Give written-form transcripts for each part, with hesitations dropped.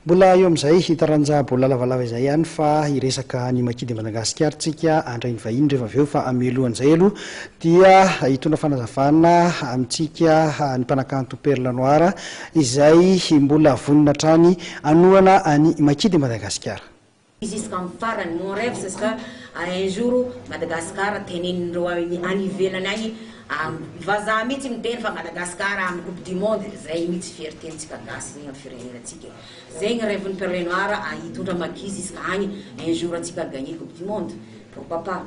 Mbola eo am'izay hitaranja bola lavalava izay ihany fa iresaka ny Makidy Madagasikara tsika andrainy vahiny rehefa aveo fa amilohan'izay aloha dia hitondra fanazavana amintsika ny mpanakanto Perle Noir izay mbola vonona trany hanohana any Makidy Madagasikara. Jusqu'en farany mon rêve ce sera un jour Madagascar tenenin-dreo any ivelany agny vazaha mihitsy miteny fa Madagascar amin'ny coupe du monde zay mihitsy fiertentsika gasy ny firenenantsika zay ny rêve-ny Perle Noir hitondra Makis jusqu'agny un jour antsika gagner coupe du monde, pourquoi pas,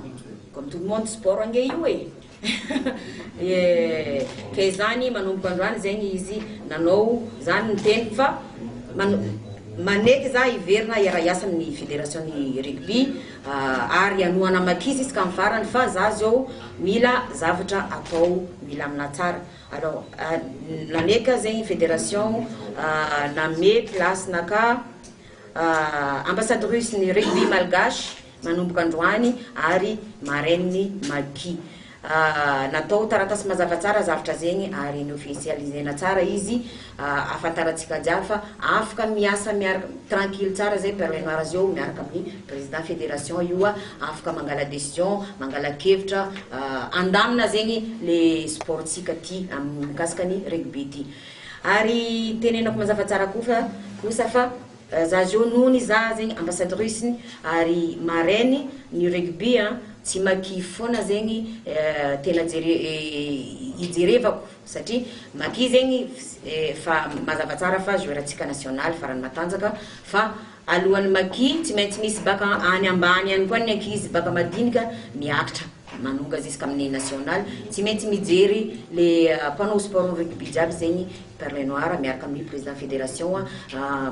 comme tout le monde sport ange io ke zany manomboka androany zegny izy nanao zany niteny fa maneky za iverina iara-iasa amin'ny fédération ny rugby ary hanohana Makis iska amin'ny farany fa za zao mila zavatra atao mila amina tsara. Alors naneka zegny fédération name place naka ambasadaoron'ny ny rugby malgache manomboka androany ary mareny Makis. Natao taratasy mazava tsara zavatra zegny ary ny officialisena tsara izy afantarantsika jiaby fa afaka miasa miaraka tranquille tsara zay Perle Noir zao miaraka amin'ny président fédération io afaka mangala décision mangala kevitra andamina zegny le sportsika ty amin'ny mikasika ny rugby ty ary tenenako mazava tsara kosa fa za zao nony za zegny ambasadaoron'ny ary mareny ny rugby tsy Makis foana zegny tena ijerevako satria Makis zegny fa mazava tsara fa joueuratsika national farany matanjaka fa alohan'ny Makis tsy maintsy misy baka any ambany any koa ny ankizy baka madinika miakatra manonga jusqu'à amin'ny national tsy maintsy mijery le mpanao sport rugby jiaby zegny Perle Noir miaraka amin'ny président fédération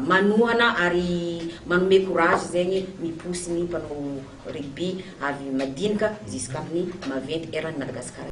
manohana ary manome courage zegny mipousse ny mpanao rugby avy madinika jusqu'à amin'ny maventy eran'ny Madagascar.